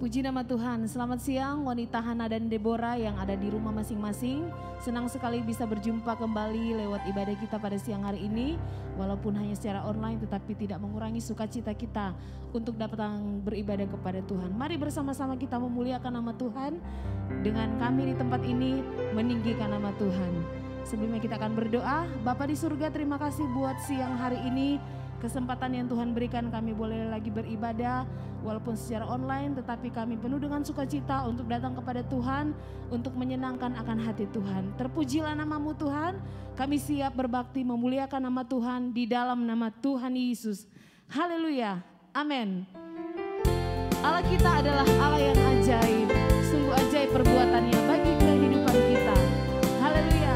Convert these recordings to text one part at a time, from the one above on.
Puji nama Tuhan. Selamat siang wanita Hana dan Deborah yang ada di rumah masing-masing. Senang sekali bisa berjumpa kembali lewat ibadah kita pada siang hari ini. Walaupun hanya secara online tetapi tidak mengurangi sukacita kita untuk datang beribadah kepada Tuhan. Mari bersama-sama kita memuliakan nama Tuhan dengan kami di tempat ini meninggikan nama Tuhan. Sebelumnya kita akan berdoa. Bapa di surga, terima kasih buat siang hari ini. Kesempatan yang Tuhan berikan kami boleh lagi beribadah walaupun secara online, tetapi kami penuh dengan sukacita untuk datang kepada Tuhan untuk menyenangkan akan hati Tuhan. Terpujilah namamu Tuhan, kami siap berbakti memuliakan nama Tuhan di dalam nama Tuhan Yesus. Haleluya, amin. Allah kita adalah Allah yang ajaib, sungguh ajaib perbuatannya bagi kehidupan kita. Haleluya.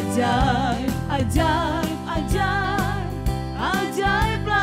Ajaib, ajaib, ajaib, ajaiblah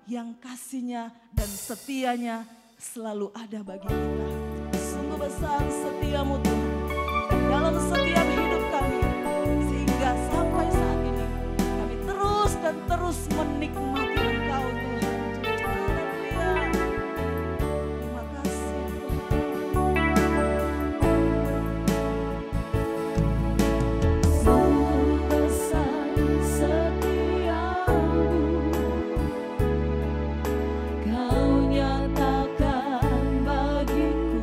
yang kasihnya dan setianya selalu ada bagi kita. Sungguh besar setiamu Tuhan dalam setiap hidup kami, sehingga sampai saat ini kami terus dan terus menikmati Engkau Tuhan. Haleluya. Terima kasih Tuhan. Sungguh besar setiamu, Kau nyatakan bagiku.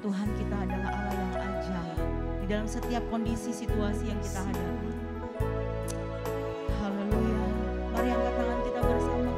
Tuhan kita adalah Allah yang ajaib di dalam setiap kondisi situasi yang kita hadapi. Haleluya. Mari angkat tangan kita bersama.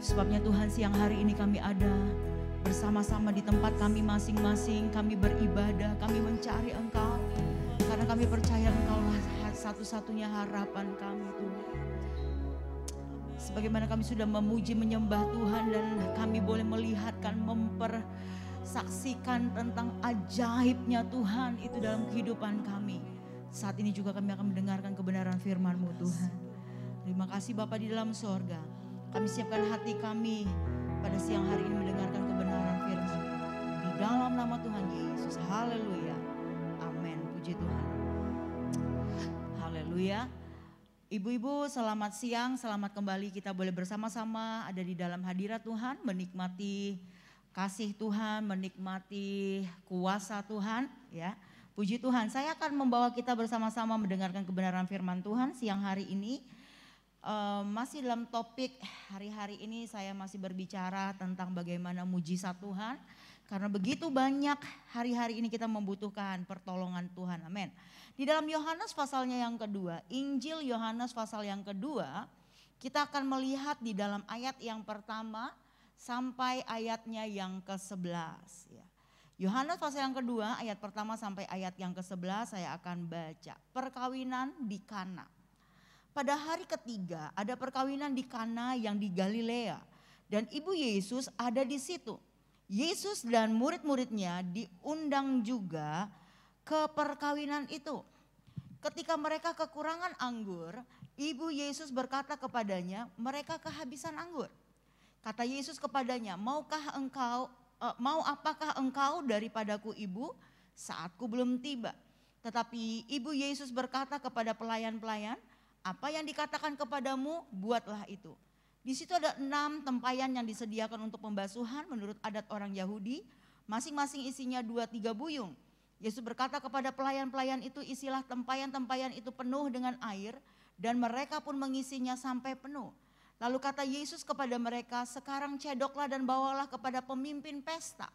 Sebabnya Tuhan, siang hari ini kami ada bersama-sama di tempat kami masing-masing. Kami beribadah, kami mencari Engkau. Karena kami percaya Engkaulah satu-satunya harapan kami Tuhan. Sebagaimana kami sudah memuji menyembah Tuhan dan kami boleh melihatkan, mempersaksikan tentang ajaibnya Tuhan itu dalam kehidupan kami. Saat ini juga kami akan mendengarkan kebenaran firman-Mu Tuhan. Terima kasih Bapa di dalam sorga. Kami siapkan hati kami pada siang hari ini mendengarkan kebenaran firman. Di dalam nama Tuhan Yesus. Haleluya. Amin. Puji Tuhan. Haleluya. Ibu-ibu selamat siang, selamat kembali kita boleh bersama-sama ada di dalam hadirat Tuhan. Menikmati kasih Tuhan, menikmati kuasa Tuhan. Ya, puji Tuhan. Saya akan membawa kita bersama-sama mendengarkan kebenaran firman Tuhan siang hari ini. Masih dalam topik hari-hari ini saya masih berbicara tentang bagaimana mujizat Tuhan. Karena begitu banyak hari-hari ini kita membutuhkan pertolongan Tuhan. Amin. Di dalam Yohanes pasalnya yang kedua, Injil Yohanes pasal yang kedua, kita akan melihat di dalam ayat yang pertama sampai ayatnya yang ke-11. Yohanes pasal yang kedua ayat pertama sampai ayat yang ke-11 saya akan baca. Perkawinan di Kana. Pada hari ketiga ada perkawinan di Kana yang di Galilea dan ibu Yesus ada di situ. Yesus dan murid-muridnya diundang juga ke perkawinan itu. Ketika mereka kekurangan anggur, ibu Yesus berkata kepadanya, mereka kehabisan anggur. Kata Yesus kepadanya, mau apakah engkau daripadaku ibu? Saatku belum tiba. Tetapi ibu Yesus berkata kepada pelayan-pelayan, apa yang dikatakan kepadamu, buatlah itu. Di situ ada 6 tempayan yang disediakan untuk pembasuhan menurut adat orang Yahudi. Masing-masing isinya 2-3 buyung. Yesus berkata kepada pelayan-pelayan itu, isilah tempayan-tempayan itu penuh dengan air. Dan mereka pun mengisinya sampai penuh. Lalu kata Yesus kepada mereka, sekarang cedoklah dan bawalah kepada pemimpin pesta.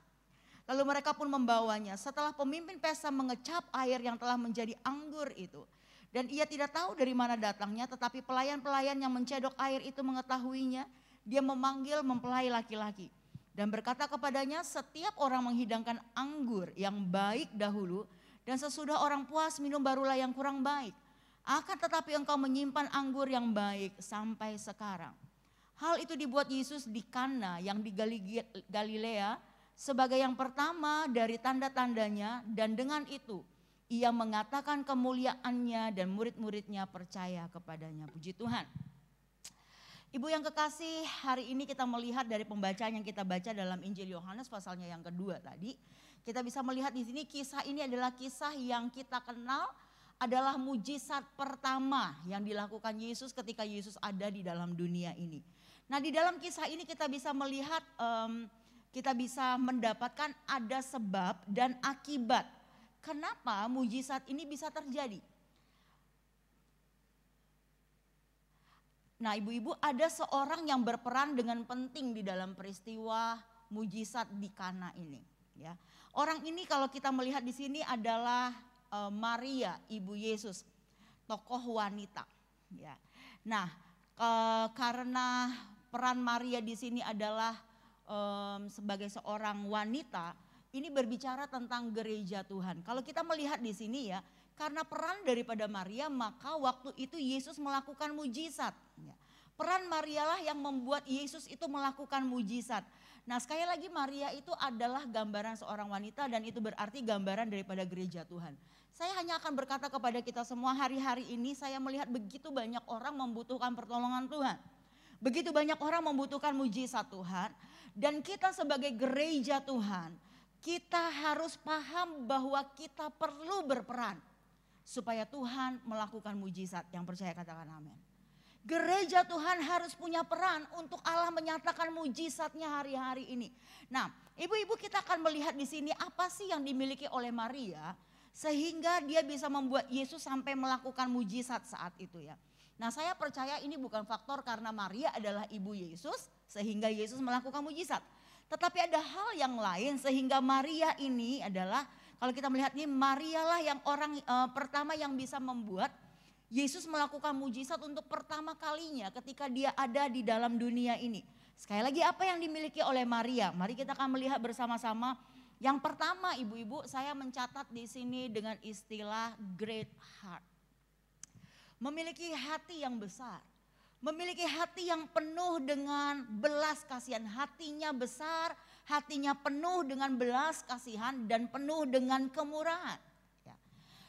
Lalu mereka pun membawanya. Setelah pemimpin pesta mengecap air yang telah menjadi anggur itu. Dan ia tidak tahu dari mana datangnya, tetapi pelayan-pelayan yang mencedok air itu mengetahuinya. Dia memanggil mempelai laki-laki dan berkata kepadanya, setiap orang menghidangkan anggur yang baik dahulu dan sesudah orang puas minum barulah yang kurang baik. Akan tetapi engkau menyimpan anggur yang baik sampai sekarang. Hal itu dibuat Yesus di Kana yang di Galilea sebagai yang pertama dari tanda-tandanya, dan dengan itu ia mengatakan kemuliaannya dan murid-muridnya percaya kepadanya. Puji Tuhan. Ibu yang kekasih, hari ini kita melihat dari pembacaan yang kita baca dalam Injil Yohanes pasalnya yang kedua tadi. Kita bisa melihat di sini kisah ini adalah kisah yang kita kenal adalah mujizat pertama yang dilakukan Yesus ketika Yesus ada di dalam dunia ini. Nah, di dalam kisah ini kita bisa melihat, kita bisa mendapatkan ada sebab dan akibat. Kenapa mujizat ini bisa terjadi? Nah, ibu-ibu, ada seorang yang berperan dengan penting di dalam peristiwa mujizat di Kana ini. Ya, orang ini kalau kita melihat di sini adalah Maria, ibu Yesus, tokoh wanita. Ya. Nah, karena peran Maria di sini adalah sebagai seorang wanita, ini berbicara tentang gereja Tuhan. Kalau kita melihat di sini ya, karena peran daripada Maria, maka waktu itu Yesus melakukan mujizat. Ya. Peran Marialah yang membuat Yesus itu melakukan mujizat. Nah, sekali lagi Maria itu adalah gambaran seorang wanita dan itu berarti gambaran daripada gereja Tuhan. Saya hanya akan berkata kepada kita semua, hari-hari ini saya melihat begitu banyak orang membutuhkan pertolongan Tuhan. Begitu banyak orang membutuhkan mujizat Tuhan. Dan kita sebagai gereja Tuhan, kita harus paham bahwa kita perlu berperan supaya Tuhan melakukan mujizat. Yang percaya katakan amin. Gereja Tuhan harus punya peran untuk Allah menyatakan mujizatnya hari-hari ini. Nah, ibu-ibu, kita akan melihat di sini apa sih yang dimiliki oleh Maria sehingga dia bisa membuat Yesus sampai melakukan mujizat saat itu ya. Nah, saya percaya ini bukan faktor karena Maria adalah ibu Yesus sehingga Yesus melakukan mujizat. Tetapi ada hal yang lain sehingga Maria ini adalah, kalau kita melihat ini, Marialah yang orang pertama yang bisa membuat Yesus melakukan mujizat untuk pertama kalinya ketika dia ada di dalam dunia ini. Sekali lagi, apa yang dimiliki oleh Maria? Mari kita akan melihat bersama-sama. Yang pertama, ibu-ibu, saya mencatat di sini dengan istilah great heart. Memiliki hati yang besar. Memiliki hati yang penuh dengan belas kasihan. Hatinya besar, hatinya penuh dengan belas kasihan dan penuh dengan kemurahan.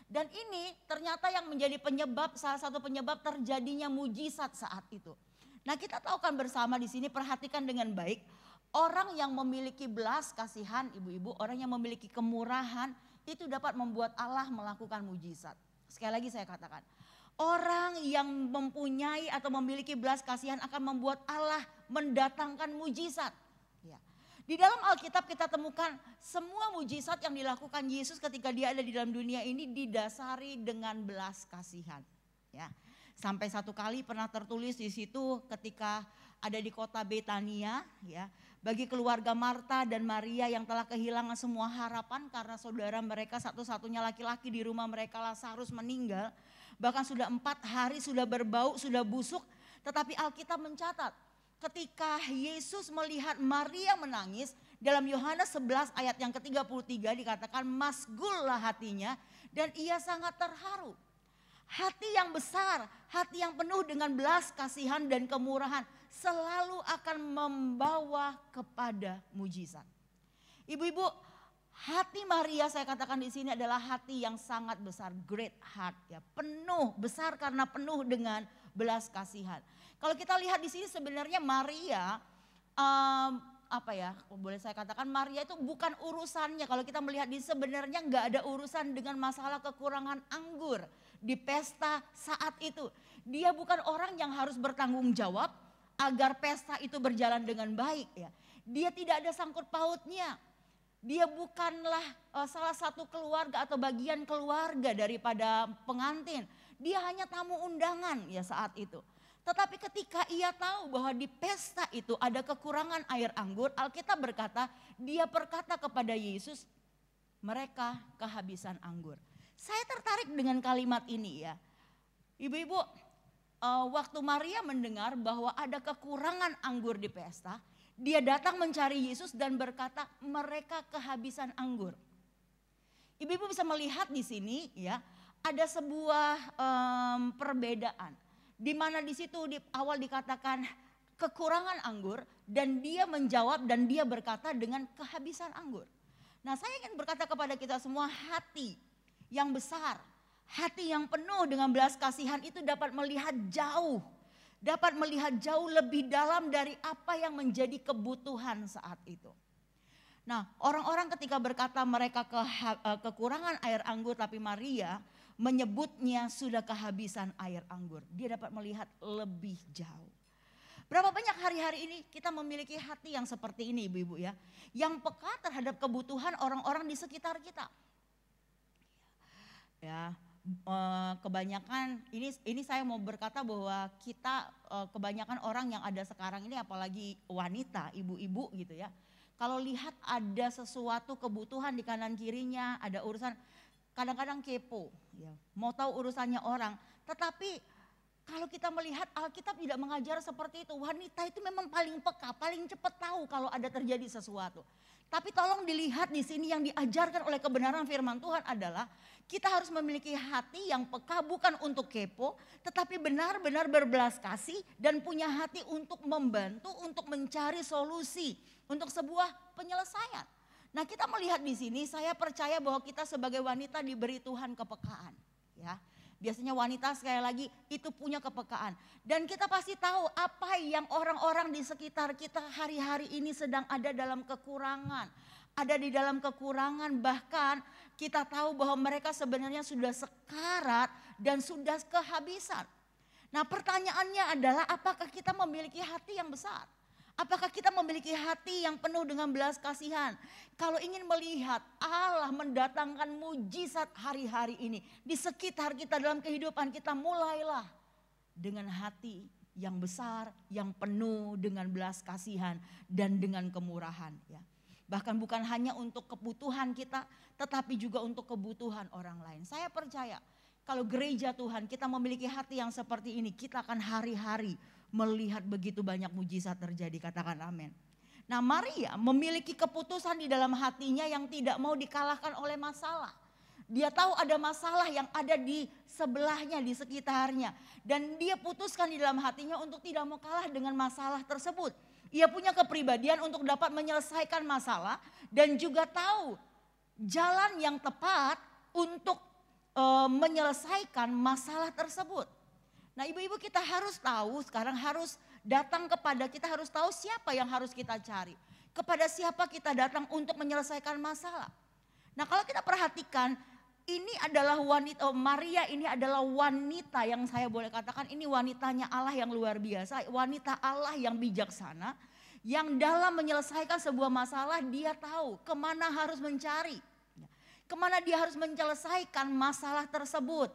Dan ini ternyata yang menjadi penyebab, salah satu penyebab terjadinya mujizat saat itu. Nah, kita tahu kan bersama di sini, perhatikan dengan baik. Orang yang memiliki belas kasihan, ibu-ibu, orang yang memiliki kemurahan, itu dapat membuat Allah melakukan mujizat. Sekali lagi saya katakan, orang yang mempunyai atau memiliki belas kasihan akan membuat Allah mendatangkan mujizat. Di dalam Alkitab kita temukan semua mujizat yang dilakukan Yesus ketika dia ada di dalam dunia ini didasari dengan belas kasihan. Ya. Sampai satu kali pernah tertulis di situ ketika ada di kota Betania, ya, bagi keluarga Marta dan Maria yang telah kehilangan semua harapan karena saudara mereka satu-satunya laki-laki di rumah mereka, Lazarus, meninggal. Bahkan sudah 4 hari, sudah berbau, sudah busuk. Tetapi Alkitab mencatat ketika Yesus melihat Maria menangis, dalam Yohanes 11 ayat yang ke-33 dikatakan masgullah hatinya dan ia sangat terharu. Hati yang besar, hati yang penuh dengan belas kasihan dan kemurahan selalu akan membawa kepada mujizat. Ibu-ibu, hati Maria saya katakan di sini adalah hati yang sangat besar, great heart ya, penuh, besar karena penuh dengan belas kasihan. Kalau kita lihat di sini sebenarnya Maria, boleh saya katakan Maria itu bukan urusannya. Kalau kita melihat di sebenarnya nggak ada urusan dengan masalah kekurangan anggur di pesta saat itu. Dia bukan orang yang harus bertanggung jawab agar pesta itu berjalan dengan baik ya. Dia tidak ada sangkut pautnya. Dia bukanlah salah satu keluarga atau bagian keluarga daripada pengantin. Dia hanya tamu undangan ya saat itu. Tetapi ketika ia tahu bahwa di pesta itu ada kekurangan air anggur, Alkitab berkata, dia berkata kepada Yesus, mereka kehabisan anggur. Saya tertarik dengan kalimat ini ya. Ibu-ibu, waktu Maria mendengar bahwa ada kekurangan anggur di pesta, dia datang mencari Yesus dan berkata, mereka kehabisan anggur. Ibu-ibu bisa melihat di sini ya, ada sebuah perbedaan. Di mana di situ di awal dikatakan kekurangan anggur dan dia menjawab dan dia berkata dengan kehabisan anggur. Nah, saya ingin berkata kepada kita semua, hati yang besar, hati yang penuh dengan belas kasihan itu dapat melihat jauh. Dapat melihat jauh lebih dalam dari apa yang menjadi kebutuhan saat itu. Nah, orang-orang ketika berkata mereka kekurangan air anggur, tapi Maria menyebutnya sudah kehabisan air anggur. Dia dapat melihat lebih jauh. Berapa banyak hari-hari ini kita memiliki hati yang seperti ini ibu-ibu ya. Yang peka terhadap kebutuhan orang-orang di sekitar kita. Ya, kebanyakan ini saya mau berkata bahwa kita kebanyakan orang yang ada sekarang ini apalagi wanita, ibu-ibu gitu ya. Kalau lihat ada sesuatu kebutuhan di kanan kirinya, ada urusan, kadang-kadang kepo, ya, mau tahu urusannya orang. Tetapi Kalau kita melihat Alkitab tidak mengajar seperti itu. Wanita itu memang paling peka, paling cepat tahu kalau ada terjadi sesuatu. Tapi tolong dilihat di sini yang diajarkan oleh kebenaran firman Tuhan adalah kita harus memiliki hati yang peka, bukan untuk kepo, tetapi benar-benar berbelas kasih dan punya hati untuk membantu, untuk mencari solusi untuk sebuah penyelesaian. Nah, kita melihat di sini, saya percaya bahwa kita sebagai wanita diberi Tuhan kepekaan, ya. Biasanya wanita sekali lagi itu punya kepekaan. Dan kita pasti tahu apa yang orang-orang di sekitar kita hari-hari ini sedang ada dalam kekurangan. Ada di dalam kekurangan, bahkan kita tahu bahwa mereka sebenarnya sudah sekarat dan sudah kehabisan. Nah, pertanyaannya adalah apakah kita memiliki hati yang besar? Apakah kita memiliki hati yang penuh dengan belas kasihan? Kalau ingin melihat Allah mendatangkan mujizat hari-hari ini di sekitar kita dalam kehidupan kita, mulailah dengan hati yang besar, yang penuh dengan belas kasihan dan dengan kemurahan. Ya. Bahkan bukan hanya untuk kebutuhan kita, tetapi juga untuk kebutuhan orang lain. Saya percaya kalau gereja Tuhan kita memiliki hati yang seperti ini, kita akan hari-hari melihat begitu banyak mujizat terjadi, katakan amin. Nah, Maria memiliki keputusan di dalam hatinya yang tidak mau dikalahkan oleh masalah. Dia tahu ada masalah yang ada di sebelahnya, di sekitarnya. Dan dia putuskan di dalam hatinya untuk tidak mau kalah dengan masalah tersebut. Ia punya kepribadian untuk dapat menyelesaikan masalah dan juga tahu jalan yang tepat untuk menyelesaikan masalah tersebut. Nah, ibu-ibu, kita harus tahu sekarang, harus datang kepada, kita harus tahu siapa yang harus kita cari. Kepada siapa kita datang untuk menyelesaikan masalah. Nah, kalau kita perhatikan, ini adalah wanita, Maria ini adalah wanita yang saya boleh katakan ini wanitanya Allah yang luar biasa. Wanita Allah yang bijaksana, yang dalam menyelesaikan sebuah masalah dia tahu kemana harus mencari. Kemana dia harus menyelesaikan masalah tersebut.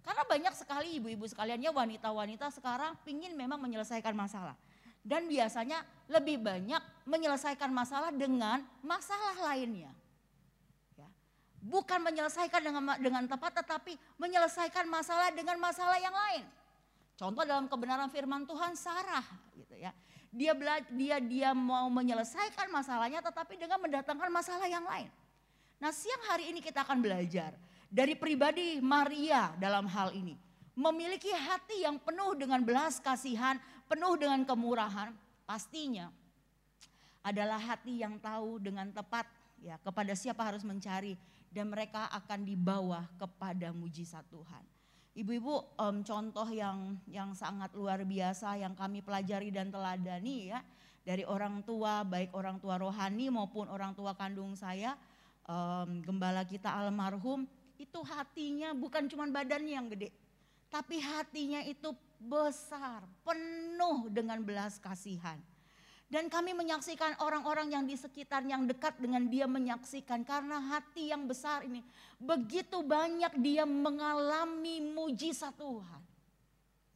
Karena banyak sekali ibu-ibu sekalian ya, wanita-wanita sekarang pingin memang menyelesaikan masalah. Dan biasanya lebih banyak menyelesaikan masalah dengan masalah lainnya. Ya. Bukan menyelesaikan dengan tepat, tetapi menyelesaikan masalah dengan masalah yang lain. Contoh dalam kebenaran firman Tuhan, Sarah gitu ya. Dia mau menyelesaikan masalahnya tetapi dengan mendatangkan masalah yang lain. Nah, siang hari ini kita akan belajar dari pribadi Maria dalam hal ini. Memiliki hati yang penuh dengan belas kasihan, penuh dengan kemurahan. Pastinya adalah hati yang tahu dengan tepat ya kepada siapa harus mencari. Dan mereka akan dibawa kepada mujizat Tuhan. Ibu-ibu, contoh yang sangat luar biasa yang kami pelajari dan teladani ya. Dari orang tua, baik orang tua rohani maupun orang tua kandung saya. Gembala kita almarhum. Itu hatinya bukan cuma badannya yang gede. Tapi hatinya itu besar, penuh dengan belas kasihan. Dan kami menyaksikan orang-orang yang di sekitar yang dekat dengan dia menyaksikan. Karena hati yang besar ini begitu banyak dia mengalami mujizat Tuhan.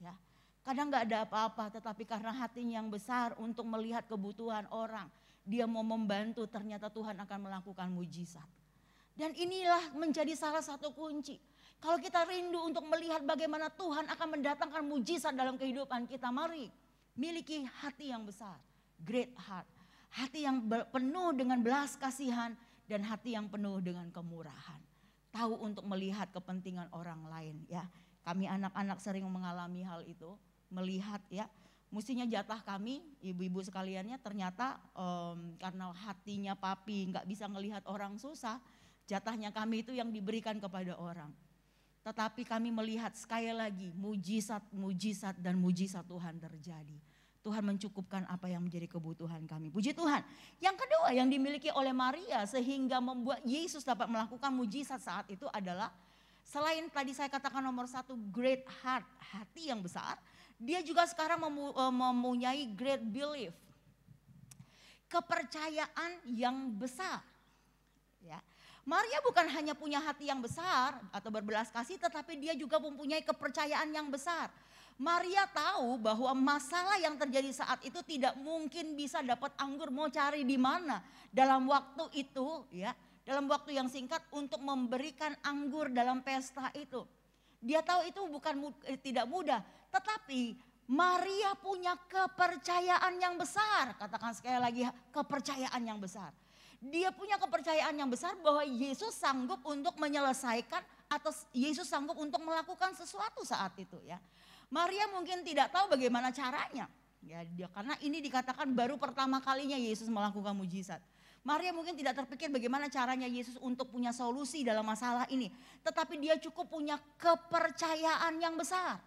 Ya, kadang gak ada apa-apa tetapi karena hatinya yang besar untuk melihat kebutuhan orang. Dia mau membantu, ternyata Tuhan akan melakukan mujizat. Dan inilah menjadi salah satu kunci. Kalau kita rindu untuk melihat bagaimana Tuhan akan mendatangkan mujizat dalam kehidupan kita, mari miliki hati yang besar, great heart. Hati yang penuh dengan belas kasihan dan hati yang penuh dengan kemurahan. Tahu untuk melihat kepentingan orang lain ya. Kami anak-anak sering mengalami hal itu, melihat ya. Mestinya jatah kami, ibu-ibu sekaliannya ternyata karena hatinya papi nggak bisa ngelihat orang susah. Jatahnya kami itu yang diberikan kepada orang. Tetapi kami melihat sekali lagi mujizat dan mujizat Tuhan terjadi. Tuhan mencukupkan apa yang menjadi kebutuhan kami. Puji Tuhan. Yang kedua yang dimiliki oleh Maria sehingga membuat Yesus dapat melakukan mujizat saat itu adalah selain tadi saya katakan nomor satu great heart, hati yang besar. Dia juga sekarang mempunyai great belief. Kepercayaan yang besar. Ya. Maria bukan hanya punya hati yang besar atau berbelas kasih, tetapi dia juga mempunyai kepercayaan yang besar. Maria tahu bahwa masalah yang terjadi saat itu tidak mungkin bisa dapat anggur, mau cari di mana dalam waktu itu ya, dalam waktu yang singkat untuk memberikan anggur dalam pesta itu. Dia tahu itu bukan tidak mudah, Tetapi Maria punya kepercayaan yang besar. Katakan sekali lagi, kepercayaan yang besar. Dia punya kepercayaan yang besar bahwa Yesus sanggup untuk menyelesaikan atau Yesus sanggup untuk melakukan sesuatu saat itu ya. Maria mungkin tidak tahu bagaimana caranya. Ya, karena ini dikatakan baru pertama kalinya Yesus melakukan mujizat. Maria mungkin tidak terpikir bagaimana caranya Yesus untuk punya solusi dalam masalah ini. Tetapi dia cukup punya kepercayaan yang besar.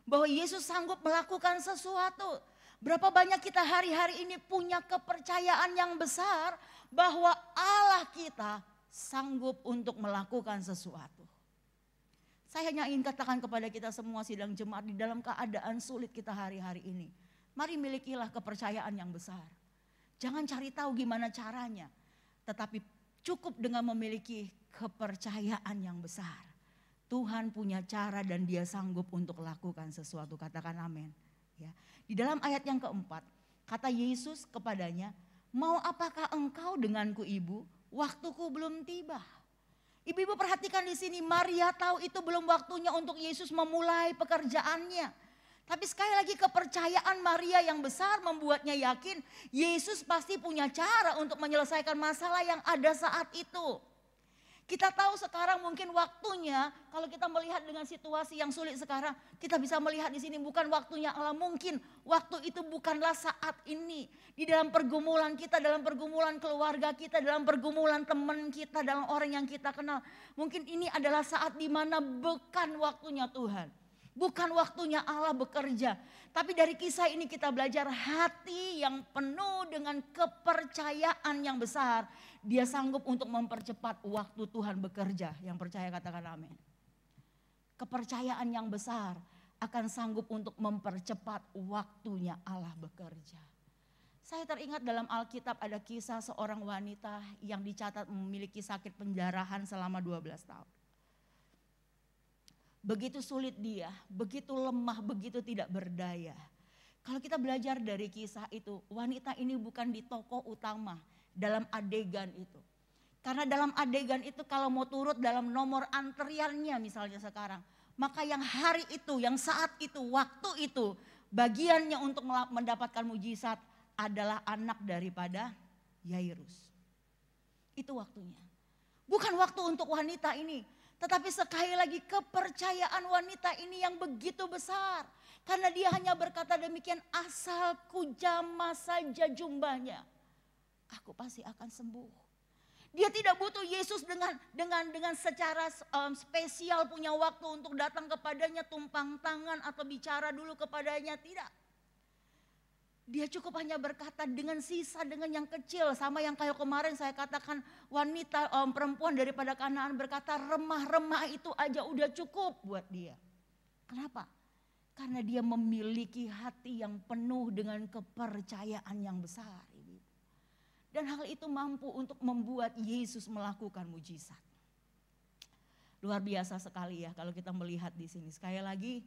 Bahwa Yesus sanggup melakukan sesuatu. Berapa banyak kita hari-hari ini punya kepercayaan yang besar bahwa Allah kita sanggup untuk melakukan sesuatu. Saya hanya ingin katakan kepada kita semua sidang jemaat di dalam keadaan sulit kita hari-hari ini. Mari milikilah kepercayaan yang besar. Jangan cari tahu gimana caranya. Tetapi cukup dengan memiliki kepercayaan yang besar. Tuhan punya cara dan dia sanggup untuk lakukan sesuatu. Katakan amin. Ya. Di dalam ayat yang keempat, kata Yesus kepadanya, mau apakah engkau denganku ibu? Waktuku belum tiba. Ibu-ibu perhatikan di sini, Maria tahu itu belum waktunya untuk Yesus memulai pekerjaannya. Tapi sekali lagi kepercayaan Maria yang besar membuatnya yakin Yesus pasti punya cara untuk menyelesaikan masalah yang ada saat itu. Kita tahu sekarang mungkin waktunya, kalau kita melihat dengan situasi yang sulit sekarang, kita bisa melihat di sini bukan waktunya Allah, mungkin waktu itu bukanlah saat ini. Di dalam pergumulan kita, dalam pergumulan keluarga kita, dalam pergumulan teman kita, dalam orang yang kita kenal. Mungkin ini adalah saat di mana bukan waktunya Tuhan. Bukan waktunya Allah bekerja. Tapi dari kisah ini kita belajar hati yang penuh dengan kepercayaan yang besar. Dia sanggup untuk mempercepat waktu Tuhan bekerja. Yang percaya katakan amin. Kepercayaan yang besar akan sanggup untuk mempercepat waktunya Allah bekerja. Saya teringat dalam Alkitab ada kisah seorang wanita yang dicatat memiliki sakit pendarahan selama 12 tahun. Begitu sulit dia, begitu lemah, begitu tidak berdaya. Kalau kita belajar dari kisah itu, wanita ini bukan di tokoh utama dalam adegan itu. Karena dalam adegan itu kalau mau turut dalam nomor antriannya misalnya sekarang. Maka yang hari itu, yang saat itu, waktu itu bagiannya untuk mendapatkan mujizat adalah anak daripada Yairus. Itu waktunya. Bukan waktu untuk wanita ini. Tetapi sekali lagi kepercayaan wanita ini yang begitu besar. Karena dia hanya berkata demikian, asalku jamah saja jumbanya, aku pasti akan sembuh. Dia tidak butuh Yesus dengan secara spesial punya waktu untuk datang kepadanya, tumpang tangan atau bicara dulu kepadanya, tidak. Dia cukup hanya berkata dengan sisa, dengan yang kecil. Sama yang kayak kemarin saya katakan wanita perempuan daripada Kanaan berkata remah-remah itu aja udah cukup buat dia. Kenapa? Karena dia memiliki hati yang penuh dengan kepercayaan yang besar. Dan hal itu mampu untuk membuat Yesus melakukan mujizat. Luar biasa sekali ya kalau kita melihat di sini. Sekali lagi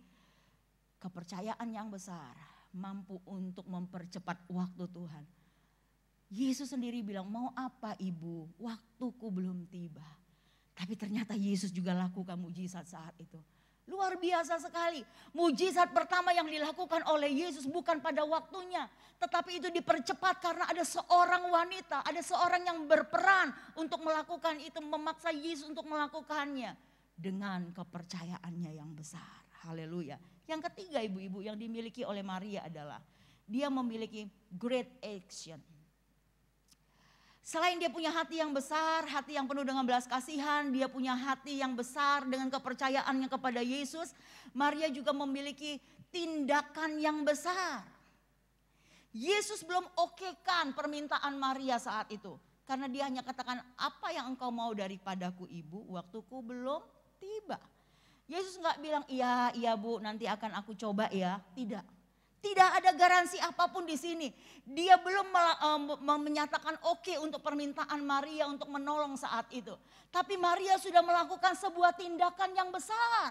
kepercayaan yang besar mampu untuk mempercepat waktu Tuhan. Yesus sendiri bilang, mau apa ibu? Waktuku belum tiba. Tapi ternyata Yesus juga lakukan mujizat saat itu. Luar biasa sekali. Mujizat pertama yang dilakukan oleh Yesus bukan pada waktunya. Tetapi itu dipercepat karena ada seorang wanita, ada seorang yang berperan untuk melakukan itu. Memaksa Yesus untuk melakukannya. Dengan kepercayaannya yang besar. Haleluya. Yang ketiga ibu-ibu yang dimiliki oleh Maria adalah dia memiliki great action. Selain dia punya hati yang besar, hati yang penuh dengan belas kasihan, dia punya hati yang besar dengan kepercayaannya kepada Yesus. Maria juga memiliki tindakan yang besar. Yesus belum okekan permintaan Maria saat itu. Karena dia hanya katakan, apa yang engkau mau daripadaku ibu, waktuku belum tiba. Yesus nggak bilang, iya bu nanti akan aku coba ya. Tidak. Tidak ada garansi apapun di sini. Dia belum menyatakan oke untuk permintaan Maria untuk menolong saat itu. Tapi Maria sudah melakukan sebuah tindakan yang besar.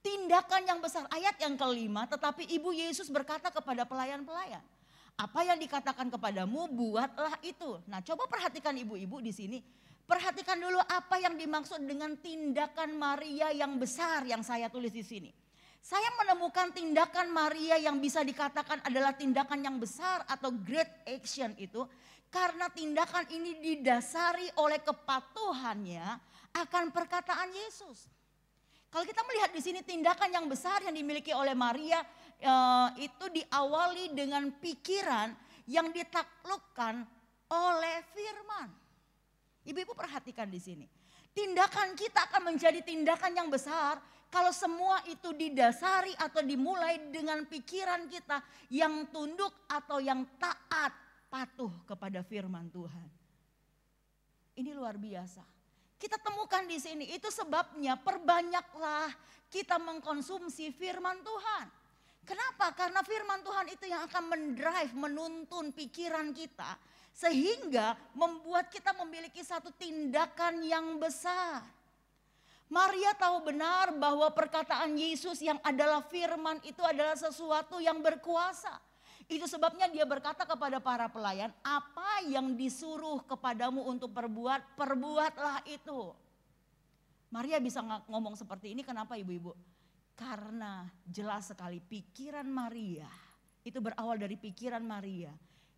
Tindakan yang besar. Ayat yang kelima, tetapi ibu Yesus berkata kepada pelayan-pelayan. Apa yang dikatakan kepadamu buatlah itu. Nah coba perhatikan ibu-ibu di sini. Perhatikan dulu apa yang dimaksud dengan tindakan Maria yang besar yang saya tulis di sini. Saya menemukan tindakan Maria yang bisa dikatakan adalah tindakan yang besar atau great action itu karena tindakan ini didasari oleh kepatuhannya akan perkataan Yesus. Kalau kita melihat di sini tindakan yang besar yang dimiliki oleh Maria itu diawali dengan pikiran yang ditaklukkan oleh firman. Ibu-ibu perhatikan di sini. Tindakan kita akan menjadi tindakan yang besar kalau semua itu didasari atau dimulai dengan pikiran kita yang tunduk atau yang taat patuh kepada firman Tuhan. Ini luar biasa. Kita temukan di sini, itu sebabnya perbanyaklah kita mengkonsumsi firman Tuhan. Kenapa? Karena firman Tuhan itu yang akan mendrive, menuntun pikiran kita. Sehingga membuat kita memiliki satu tindakan yang besar. Maria tahu benar bahwa perkataan Yesus yang adalah firman itu adalah sesuatu yang berkuasa. Itu sebabnya dia berkata kepada para pelayan, apa yang disuruh kepadamu untuk perbuat, perbuatlah itu. Maria bisa ngomong seperti ini, kenapa ibu-ibu? Karena jelas sekali pikiran Maria, itu berawal dari pikiran Maria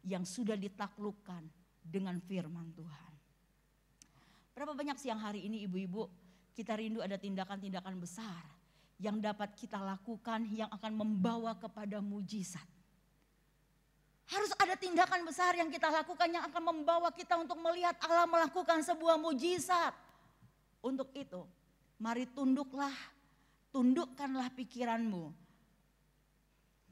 yang sudah ditaklukkan dengan firman Tuhan. Berapa banyak siang hari ini ibu-ibu, kita rindu ada tindakan-tindakan besar yang dapat kita lakukan yang akan membawa kepada mujizat. Harus ada tindakan besar yang kita lakukan yang akan membawa kita untuk melihat Allah melakukan sebuah mujizat. Untuk itu, mari tundukkanlah pikiranmu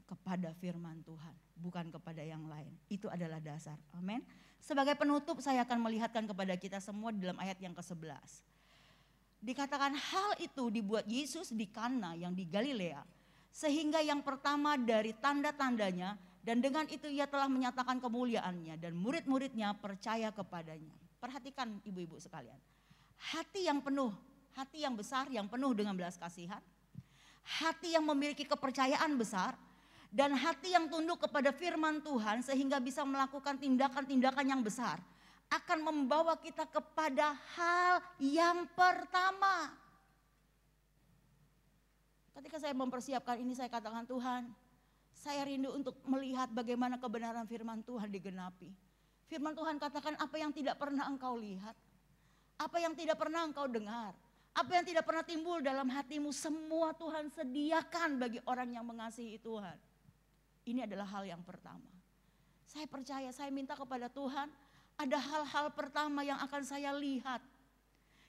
kepada firman Tuhan, bukan kepada yang lain. Itu adalah dasar. Amin. Sebagai penutup saya akan melihatkan kepada kita semua di dalam ayat yang ke-11. Dikatakan hal itu dibuat Yesus di Kana yang di Galilea. Sehingga yang pertama dari tanda-tandanya dan dengan itu ia telah menyatakan kemuliaannya dan murid-muridnya percaya kepadanya. Perhatikan ibu-ibu sekalian. Hati yang penuh, hati yang besar yang penuh dengan belas kasihan. Hati yang memiliki kepercayaan besar. Dan hati yang tunduk kepada firman Tuhan sehingga bisa melakukan tindakan-tindakan yang besar. Akan membawa kita kepada hal yang pertama. Ketika saya mempersiapkan ini saya katakan Tuhan, saya rindu untuk melihat bagaimana kebenaran firman Tuhan digenapi. Firman Tuhan katakan apa yang tidak pernah engkau lihat. Apa yang tidak pernah engkau dengar. Apa yang tidak pernah timbul dalam hatimu semua Tuhan sediakan bagi orang yang mengasihi Tuhan. Ini adalah hal yang pertama. Saya percaya, saya minta kepada Tuhan, ada hal-hal pertama yang akan saya lihat.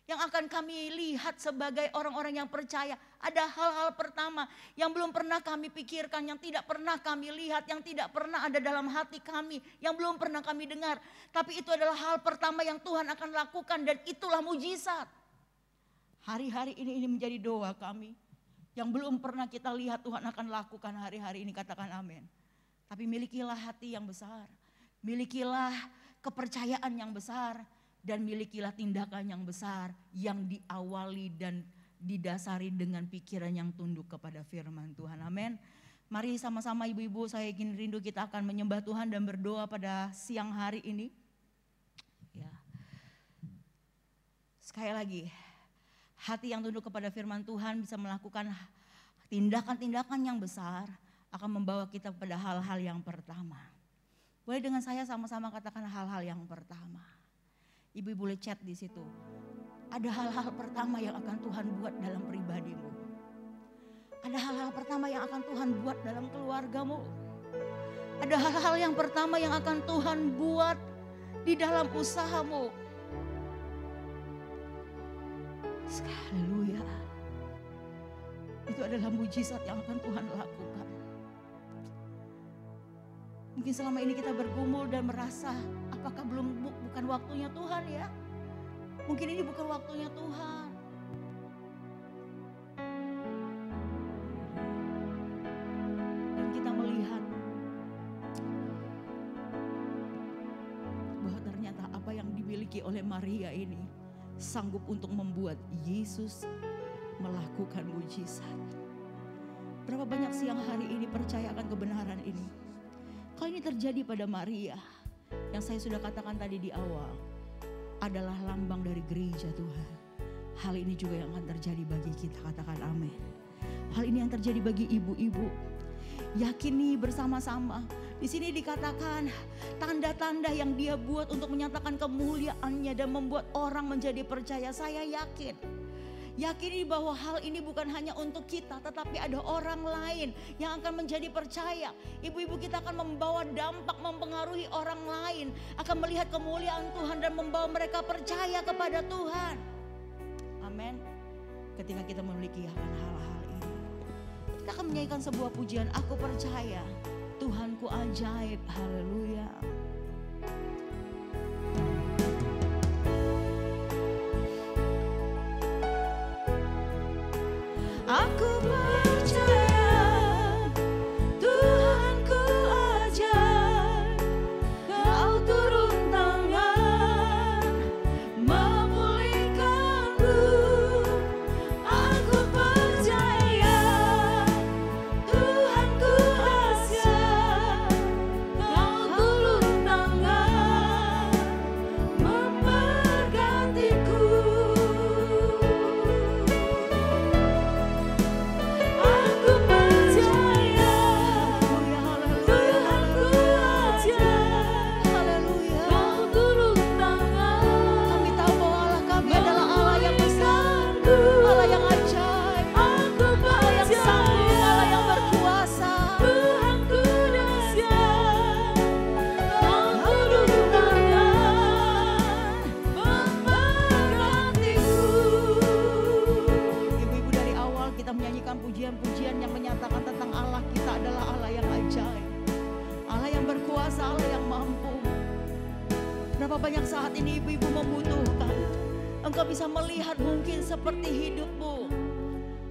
Yang akan kami lihat sebagai orang-orang yang percaya. Ada hal-hal pertama yang belum pernah kami pikirkan, yang tidak pernah kami lihat, yang tidak pernah ada dalam hati kami, yang belum pernah kami dengar. Tapi itu adalah hal pertama yang Tuhan akan lakukan dan itulah mujizat. Hari-hari ini menjadi doa kami. Yang belum pernah kita lihat Tuhan akan lakukan hari-hari ini, katakan amin. Tapi milikilah hati yang besar, milikilah kepercayaan yang besar, dan milikilah tindakan yang besar yang diawali dan didasari dengan pikiran yang tunduk kepada firman Tuhan. Amin. Mari sama-sama ibu-ibu, saya ingin rindu kita akan menyembah Tuhan dan berdoa pada siang hari ini. Ya. Sekali lagi. Hati yang tunduk kepada firman Tuhan bisa melakukan tindakan-tindakan yang besar akan membawa kita kepada hal-hal yang pertama. Boleh dengan saya sama-sama katakan hal-hal yang pertama. Ibu boleh chat di situ. Ada hal-hal pertama yang akan Tuhan buat dalam pribadimu. Ada hal-hal pertama yang akan Tuhan buat dalam keluargamu. Ada hal-hal yang pertama yang akan Tuhan buat di dalam usahamu. Haleluya. Itu adalah mujizat yang akan Tuhan lakukan. Mungkin selama ini kita bergumul dan merasa apakah bukan waktunya Tuhan ya? Mungkin ini bukan waktunya Tuhan. Dan kita melihat bahwa ternyata apa yang dimiliki oleh Maria ini sanggup untuk membuat Yesus melakukan mujizat. Berapa banyak siang hari ini percaya akan kebenaran ini. Kalau ini terjadi pada Maria, yang saya sudah katakan tadi di awal, adalah lambang dari gereja Tuhan. Hal ini juga yang akan terjadi bagi kita, katakan amin. Hal ini yang terjadi bagi ibu-ibu. Yakini bersama-sama. Di sini dikatakan tanda-tanda yang dia buat untuk menyatakan kemuliaannya dan membuat orang menjadi percaya. Saya yakin. Yakini bahwa hal ini bukan hanya untuk kita, tetapi ada orang lain yang akan menjadi percaya. Ibu-ibu kita akan membawa dampak, mempengaruhi orang lain, akan melihat kemuliaan Tuhan dan membawa mereka percaya kepada Tuhan. Amin. Ketika kita memiliki hal-hal ini, kita akan menyanyikan sebuah pujian. Aku percaya Tuhanku ajaib. Haleluya. Aku percaya Tuhanku ajaib, Kau turun tangan memulihkanku. Aku percaya Tuhanku ajaib, Kau turun tangan memberkatiku. Pujian-pujian yang menyatakan tentang Allah kita adalah Allah yang ajaib, Allah yang berkuasa, Allah yang mampu. Berapa banyak saat ini ibu-ibu membutuhkan, engkau bisa melihat mungkin seperti hidupmu.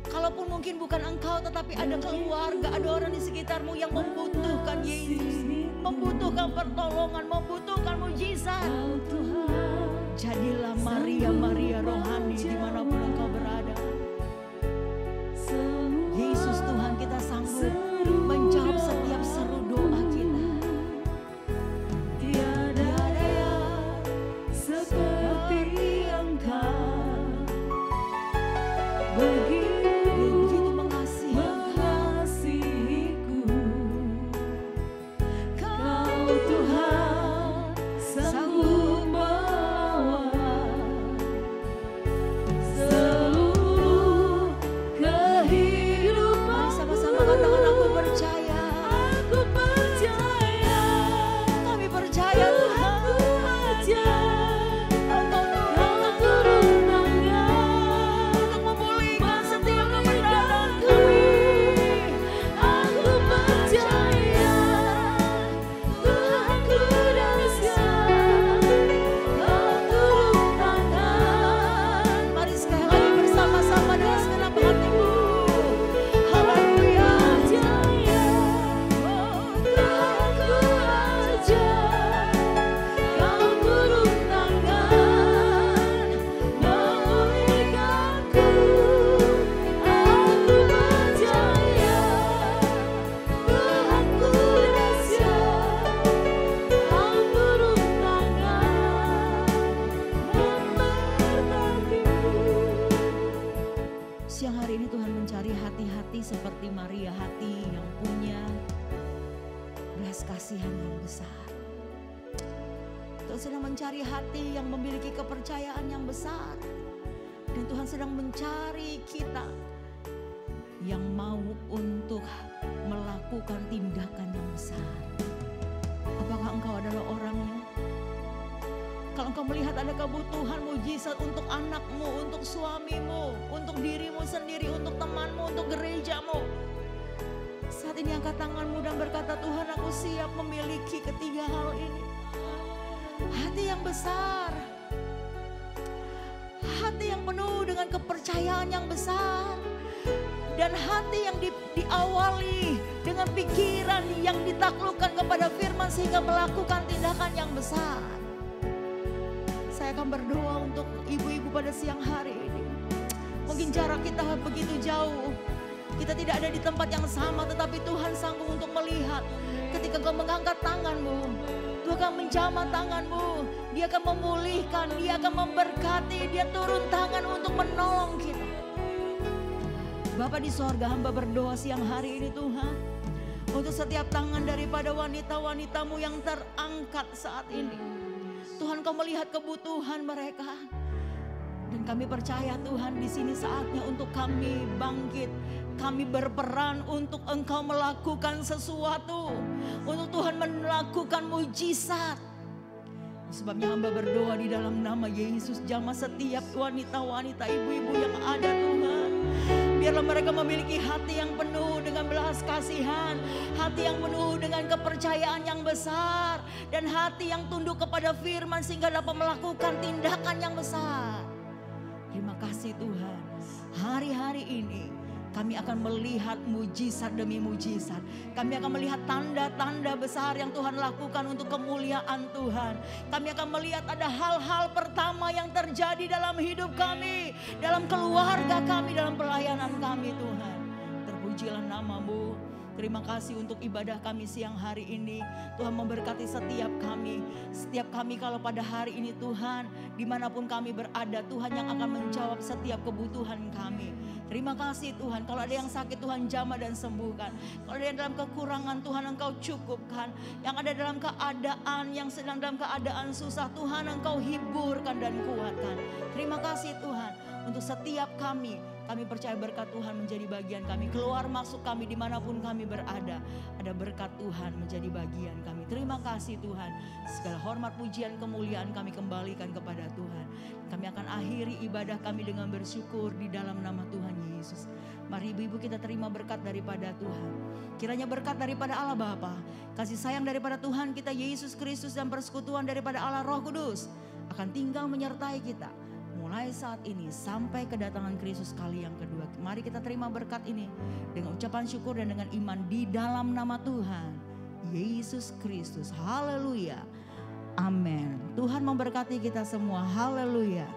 Kalaupun mungkin bukan engkau, tetapi ada keluarga, ada orang di sekitarmu yang membutuhkan Yesus, membutuhkan pertolongan, membutuhkan mujizat. Jadilah Maria rohani dimanapun engkau berada. Yesus Tuhan, kita sanggup menjawab setiap seru doa kita. Tiada yang seperti Engkau, begitu mengasihiku. Kau Tuhan sanggup melawan seluruh kehidupan. Sama-sama katakan aku percaya. Aku percaya. Kami percaya Tuhan. Engkau turun tangan untuk memulihkan setiap kebenaran kami. Aku percaya Tuhanku dahsyat. Kau turun tangan. Mari sekali lagi bersama-sama dengan segenap hatimu. Siang hari ini Tuhan mencari hati-hati seperti Maria, hati yang punya belas kasihan yang besar. Tuhan sedang mencari hati yang memiliki kepercayaan yang besar. Dan Tuhan sedang mencari kita yang mau untuk melakukan tindakan yang besar. Apakah engkau adalah orangnya? Kalau engkau melihat ada kebutuhan mujizat untuk anakmu, untuk suamimu, untuk dirimu sendiri, untuk temanmu, untuk gerejamu. Saat ini angkat tanganmu dan berkata, Tuhan, aku siap memiliki ketiga hal ini. Hati yang besar, hati yang penuh dengan kepercayaan yang besar, dan hati yang diawali dengan pikiran yang ditaklukkan kepada firman sehingga melakukan tindakan yang besar. Saya akan berdoa untuk ibu-ibu pada siang hari ini. Mungkin jarak kita begitu jauh, kita tidak ada di tempat yang sama, tetapi Tuhan sanggup untuk melihat. Ketika kau mengangkat tanganmu, Tuhan akan menjamah tanganmu, Dia akan memulihkan, Dia akan memberkati, Dia turun tangan untuk menolong kita. Bapa di sorga, hamba berdoa siang hari ini Tuhan, untuk setiap tangan daripada wanita-wanita-Mu yang terangkat saat ini. Tuhan, Kau melihat kebutuhan mereka. Dan kami percaya Tuhan, di sini saatnya untuk kami bangkit. Kami berperan untuk Engkau melakukan sesuatu. Untuk Tuhan melakukan mujizat. Sebabnya hamba berdoa di dalam nama Yesus, jamah setiap wanita-wanita, ibu-ibu yang ada Tuhan. Biarlah mereka memiliki hati yang penuh dengan belas kasihan, hati yang penuh dengan kepercayaan yang besar, dan hati yang tunduk kepada firman sehingga dapat melakukan tindakan yang besar. Terima kasih Tuhan, hari-hari ini kami akan melihat mujizat demi mujizat. Kami akan melihat tanda-tanda besar yang Tuhan lakukan untuk kemuliaan Tuhan. Kami akan melihat ada hal-hal pertama yang terjadi dalam hidup kami, dalam keluarga kami, dalam pelayanan kami Tuhan. Terpujilah nama-Mu. Terima kasih untuk ibadah kami siang hari ini. Tuhan memberkati setiap kami. Setiap kami kalau pada hari ini Tuhan, dimanapun kami berada, Tuhan yang akan menjawab setiap kebutuhan kami. Terima kasih Tuhan, kalau ada yang sakit Tuhan jamah dan sembuhkan. Kalau ada yang dalam kekurangan Tuhan Engkau cukupkan. Yang ada dalam keadaan, yang sedang dalam keadaan susah Tuhan Engkau hiburkan dan kuatkan. Terima kasih Tuhan untuk setiap kami. Kami percaya berkat Tuhan menjadi bagian kami. Keluar masuk kami dimanapun kami berada. Ada berkat Tuhan menjadi bagian kami. Terima kasih Tuhan. Segala hormat, pujian, kemuliaan kami kembalikan kepada Tuhan. Kami akan akhiri ibadah kami dengan bersyukur di dalam nama Tuhan Yesus. Mari ibu-ibu kita terima berkat daripada Tuhan. Kiranya berkat daripada Allah Bapa, kasih sayang daripada Tuhan kita Yesus Kristus, dan persekutuan daripada Allah Roh Kudus akan tinggal menyertai kita. Mulai saat ini sampai kedatangan Kristus kali yang kedua. Mari kita terima berkat ini dengan ucapan syukur dan dengan iman di dalam nama Tuhan Yesus Kristus. Haleluya. Amin. Tuhan memberkati kita semua. Haleluya.